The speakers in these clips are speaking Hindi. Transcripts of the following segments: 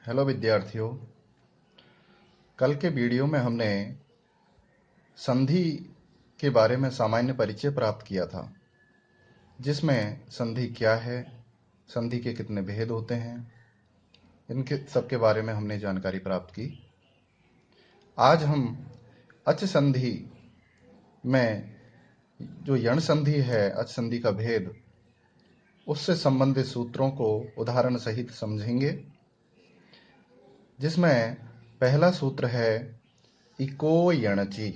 हेलो विद्यार्थियों। कल के वीडियो में हमने संधि के बारे में सामान्य परिचय प्राप्त किया था, जिसमें संधि क्या है, संधि के कितने भेद होते हैं, इनके सबके बारे में हमने जानकारी प्राप्त की। आज हम अच संधि में जो यण संधि है, अच संधि का भेद, उससे संबंधित सूत्रों को उदाहरण सहित समझेंगे, जिसमें पहला सूत्र है इको यणचि।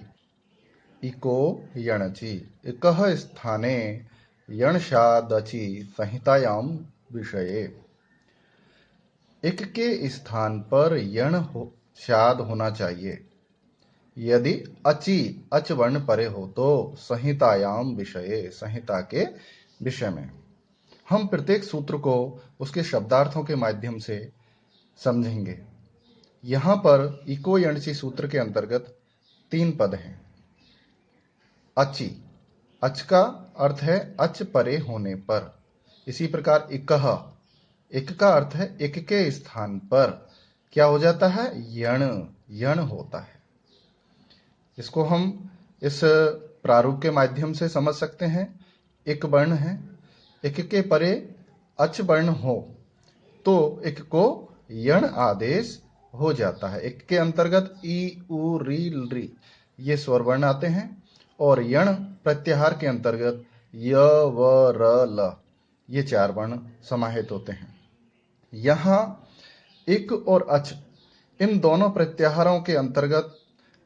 इको यणचि इकः स्थाने यणशादचि संहितायाम विषये। इक के स्थान पर यण शाद होना चाहिए। यदि अचि अच वर्ण परे हो तो संहितायाम विषये, संहिता के विषय में। हम प्रत्येक सूत्र को उसके शब्दार्थों के माध्यम से समझेंगे। यहाँ पर इको यणचि सूत्र के अंतर्गत 3 पद हैं। अचि, अच का अर्थ है अच परे होने पर। इसी प्रकार इकह, इक का अर्थ है इक के स्थान पर क्या हो जाता है, यण, यण होता है। इसको हम इस प्रारूप के माध्यम से समझ सकते हैं। इक वर्ण है, इक के परे अच वर्ण हो तो इक को यण आदेश हो जाता है। इक के अंतर्गत ई, उ, री, री ये स्वर वर्ण आते हैं और यण प्रत्याहार के अंतर्गत य, व, र, ल ये 4 वर्ण समाहित होते हैं। यहाँ इक और अच, इन दोनों प्रत्याहारों के अंतर्गत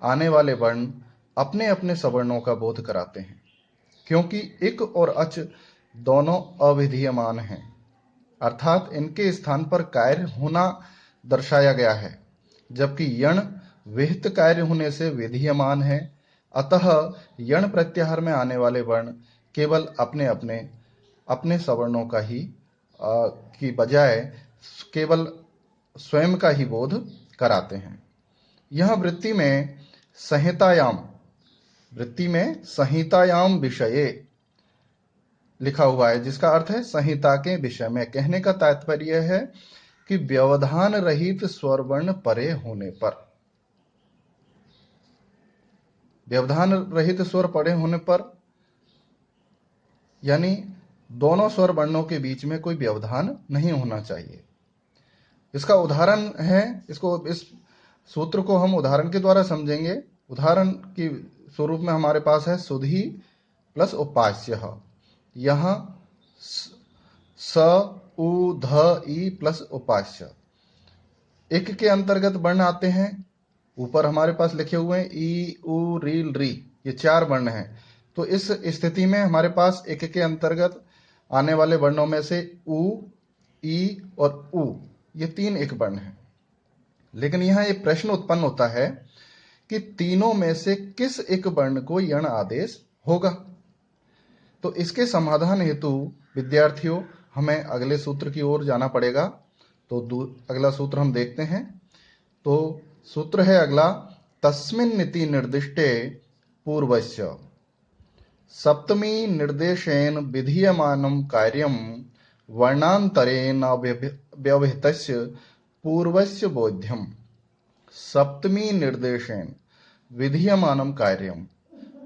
आने वाले वर्ण अपने अपने सवर्णों का बोध कराते हैं, क्योंकि इक और अच दोनों अविधीयमान हैं, अर्थात इनके स्थान पर कार्य होना दर्शाया गया है, जबकि यण विहित कार्य होने से विधीयमान है। अतः यण प्रत्याहार में आने वाले वर्ण केवल अपने सवर्णों का ही की बजाय केवल स्वयं का ही बोध कराते हैं। यह वृत्ति में संहितायाम विषये लिखा हुआ है, जिसका अर्थ है संहिता के विषय में। कहने का तात्पर्य है कि व्यवधान रहित स्वर वर्ण परे होने पर, व्यवधान रहित स्वर परे होने पर यानी दोनों स्वर वर्णों के बीच में कोई व्यवधान नहीं होना चाहिए। इसका उदाहरण है, इस सूत्र को हम उदाहरण के द्वारा समझेंगे। उदाहरण के स्वरूप में हमारे पास है सुधी प्लस उपास्य। यहाँ स, उ, ध, ई प्लस उपास्य एक के अंतर्गत वर्ण आते हैं। ऊपर हमारे पास लिखे हुए हैं ई, उ, री, री ये 4 वर्ण हैं। तो इस स्थिति में हमारे पास एक के अंतर्गत आने वाले वर्णों में से उ, ई और उ ये 3 एक वर्ण हैं। लेकिन यहाँ एक प्रश्न उत्पन्न होता है कि तीनों में से किस एक वर्ण को यण आदेश होगा। तो इसके समाधान हेतु विद्यार्थियों हमें अगले सूत्र की ओर जाना पड़ेगा। तो अगला सूत्र हम देखते हैं। तो सूत्र है अगला, तस्मिन्निति निर्दिष्टे पूर्वस्य सप्तमी निर्देशेन विधीयमानं कार्यं वर्णान्तरेण व्यवहितस्य पूर्वस्य बोध्यम्। सप्तमी निर्देशेन विधीयमानं कार्यं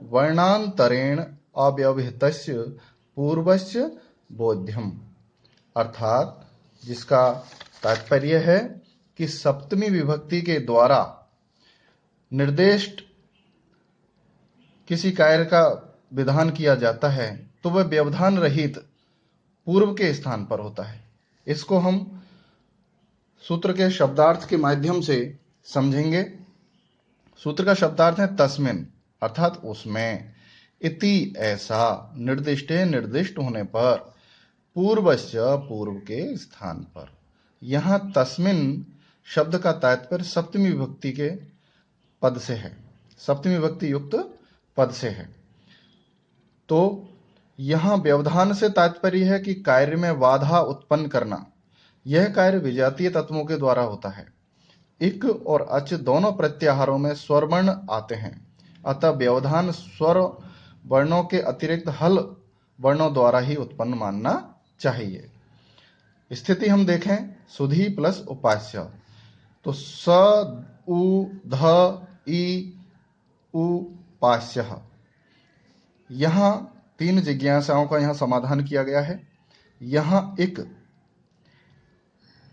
वर्णान्तरेण अव्यवहितस्य पूर्वस्य बोध्यम्, अर्थात जिसका तात्पर्य है कि सप्तमी विभक्ति के द्वारा निर्दिष्ट किसी कार्य का विधान किया जाता है तो वह व्यवधान रहित पूर्व के स्थान पर होता है। इसको हम सूत्र के शब्दार्थ के माध्यम से समझेंगे। सूत्र का शब्दार्थ है तस्मिन, अर्थात उसमें, इति ऐसा, निर्दिष्टे निर्दिष्ट होने पर, पूर्वस्य पूर्व के स्थान पर। यहाँ तस्मिन शब्द का तात्पर्य सप्तमी विभक्ति के पद से है, सप्तमी विभक्ति युक्त पद से है। तो यहाँ व्यवधान से तात्पर्य है कि कार्य में बाधा उत्पन्न करना। यह कार्य विजातीय तत्वों के द्वारा होता है। इक और अच दोनों प्रत्याहारों में स्वरवर्ण आते हैं, अतः व्यवधान स्वर वर्णों के अतिरिक्त हल वर्णों द्वारा ही उत्पन्न मानना चाहिए। स्थिति हम देखें, सुधी प्लस उपास्य। तो स उ ध इ उ पास्यः। यहां तीन जिज्ञासाओं का यहां समाधान किया गया है। यहां एक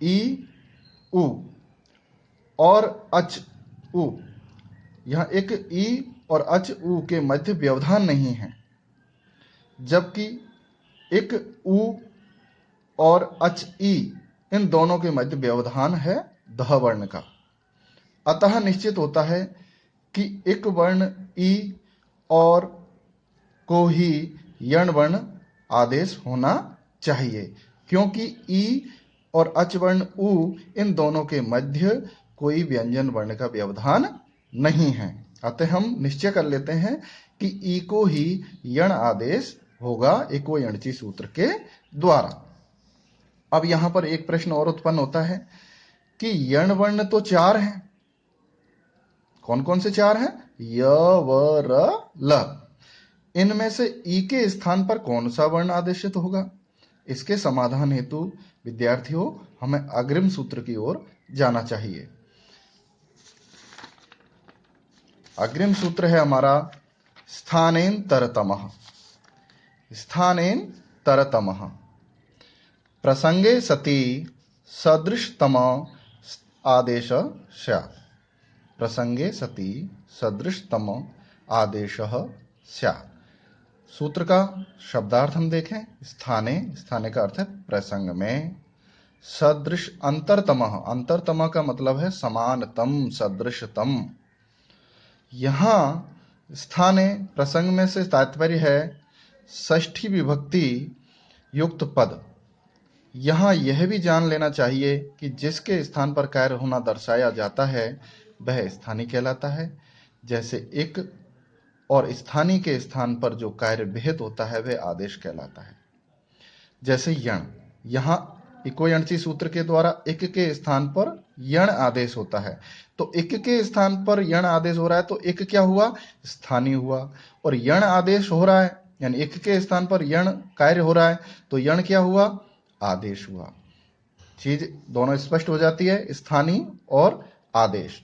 ई उ और अच उ, यहां एक ई और अच उ के मध्य व्यवधान नहीं है, जबकि एक उ और अच ई इन दोनों के मध्य व्यवधान है ध वर्ण का। अतः निश्चित होता है कि एक वर्ण ई और को ही यण वर्ण आदेश होना चाहिए, क्योंकि ई और अच वर्ण उ इन दोनों के मध्य कोई व्यंजन वर्ण का व्यवधान नहीं है। अतः हम निश्चय कर लेते हैं कि ई को ही यण आदेश होगा एको यणची सूत्र के द्वारा। अब यहां पर एक प्रश्न और उत्पन्न होता है कि यण वर्ण तो चार हैं। कौन कौन से चार हैं? य, व, र, ल। इनमें से ई के स्थान पर कौन सा वर्ण आदेशित होगा? इसके समाधान हेतु विद्यार्थियों हमें अग्रिम सूत्र की ओर जाना चाहिए। अग्रिम सूत्र है हमारा स्थानेन तरतमः। स्थानेन तरतमः प्रसंगे सति सदृशतम आदेश स्यात्। प्रसंगे सति सदृशतम आदेश स्यात्। सूत्र का शब्दार्थ हम देखें। स्थाने, स्थाने का अर्थ है प्रसंग में। सदृश अंतरतम, अंतरतम का मतलब है समानतम, सदृशतम। यहां स्थाने प्रसंग में से तात्पर्य है षष्ठी विभक्ति युक्त पद। यहां यह भी जान लेना चाहिए कि जिसके स्थान पर कार्य होना दर्शाया जाता है वह स्थानीय कहलाता है। जैसे एक और स्थानीय के स्थान पर जो कार्य विहित होता है वह आदेश कहलाता है। जैसे यण, यहां इको यणची सूत्र के द्वारा एक के स्थान पर यण आदेश होता है। तो एक के स्थान पर यण आदेश हो रहा है तो एक क्या हुआ? स्थानीय हुआ। और यण आदेश हो रहा है यानी एक के स्थान पर यण कार्य हो रहा है तो यण क्या हुआ? आदेश हुआ। चीज दोनों स्पष्ट हो जाती है, स्थानीय और आदेश।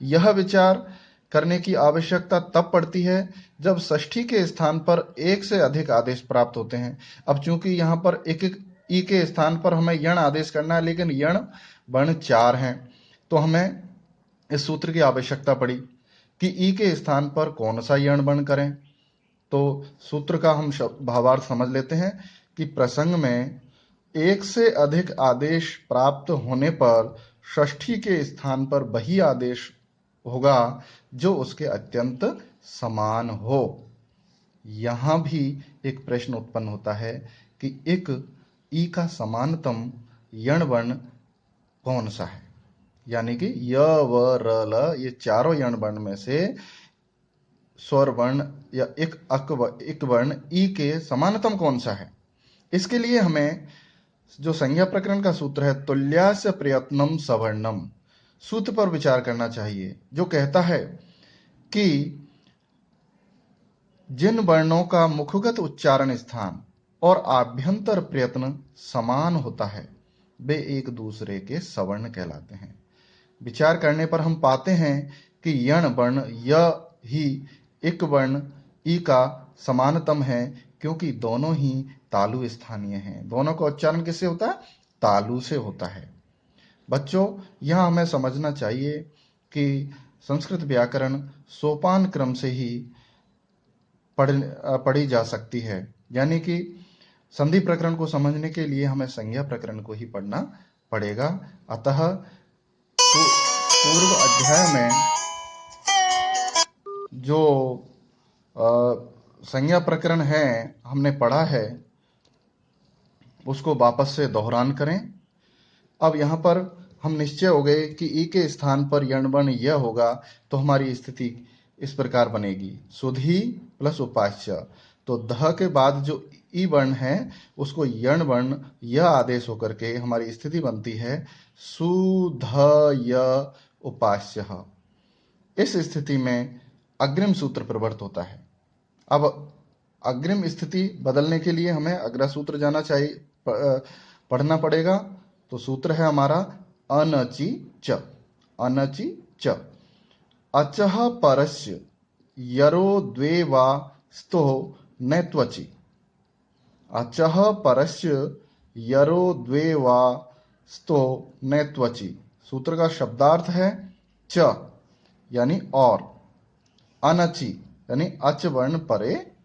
यह विचार करने की आवश्यकता तब पड़ती है जब षष्ठी के स्थान पर एक से अधिक आदेश प्राप्त होते हैं। अब चूंकि यहां पर एक ई के स्थान पर हमें यण आदेश करना है, लेकिन यण वर्ण चार हैं, तो हमें इस सूत्र की आवश्यकता पड़ी कि ई के स्थान पर कौन सा यण वर्ण करें। तो सूत्र का हम भावार्थ समझ लेते हैं कि प्रसंग में एक से अधिक आदेश प्राप्त होने पर षष्ठी के स्थान पर वही आदेश होगा जो उसके अत्यंत समान हो। यहां भी एक प्रश्न उत्पन्न होता है कि एक ई का समानतम यण वर्ण कौन सा है, यानी कि य, व, र, ल ये चारों यण वर्ण में से स्वर वर्ण या एक वर्ण ई के समानतम कौन सा है। इसके लिए हमें जो संज्ञा प्रकरण का सूत्र है तुल्यास्य प्रयत्नम सवर्णम, सूत्र पर विचार करना चाहिए, जो कहता है कि जिन वर्णों का मुखगत उच्चारण स्थान और आभ्यंतर प्रयत्न समान होता है वे एक दूसरे के सवर्ण कहलाते हैं। विचार करने पर हम पाते हैं कि यण वर्ण य ही एक वर्ण ई का समानतम है, क्योंकि दोनों ही तालु स्थानीय हैं। दोनों का उच्चारण किससे होता है? तालु से होता है। बच्चों, यह हमें समझना चाहिए कि संस्कृत व्याकरण सोपान क्रम से ही पढ़ी जा सकती है, यानी कि संधि प्रकरण को समझने के लिए हमें संज्ञा प्रकरण को ही पढ़ना पड़ेगा। अतः पूर्व अध्याय में जो संज्ञा प्रकरण है हमने पढ़ा है उसको वापस से दोहरान करें। अब यहाँ पर हम निश्चय हो गए कि ई के स्थान पर यण वर्ण यह होगा, तो हमारी स्थिति इस प्रकार बनेगी सुधी प्लस उपास्य। तो ध के बाद जो ई वर्ण है उसको यण वर्ण यह आदेश होकर के हमारी स्थिति बनती है सुध य उपास्य। इस स्थिति में अग्रिम सूत्र प्रवृत्त होता है। अब अग्रिम स्थिति बदलने के लिए हमें अग्र सूत्र जाना चाहिए, पढ़ना पड़ेगा। तो सूत्र है हमारा अनचि च। अनचि च। अचः परस्य यरो द्वे वा स्तुः न त्वचि। अचः परस्य यरो द्वे वा स्तुः न त्वचि। सूत्र का शब्दार्थ है च यानी और, अनचि यानी अच वर्ण परे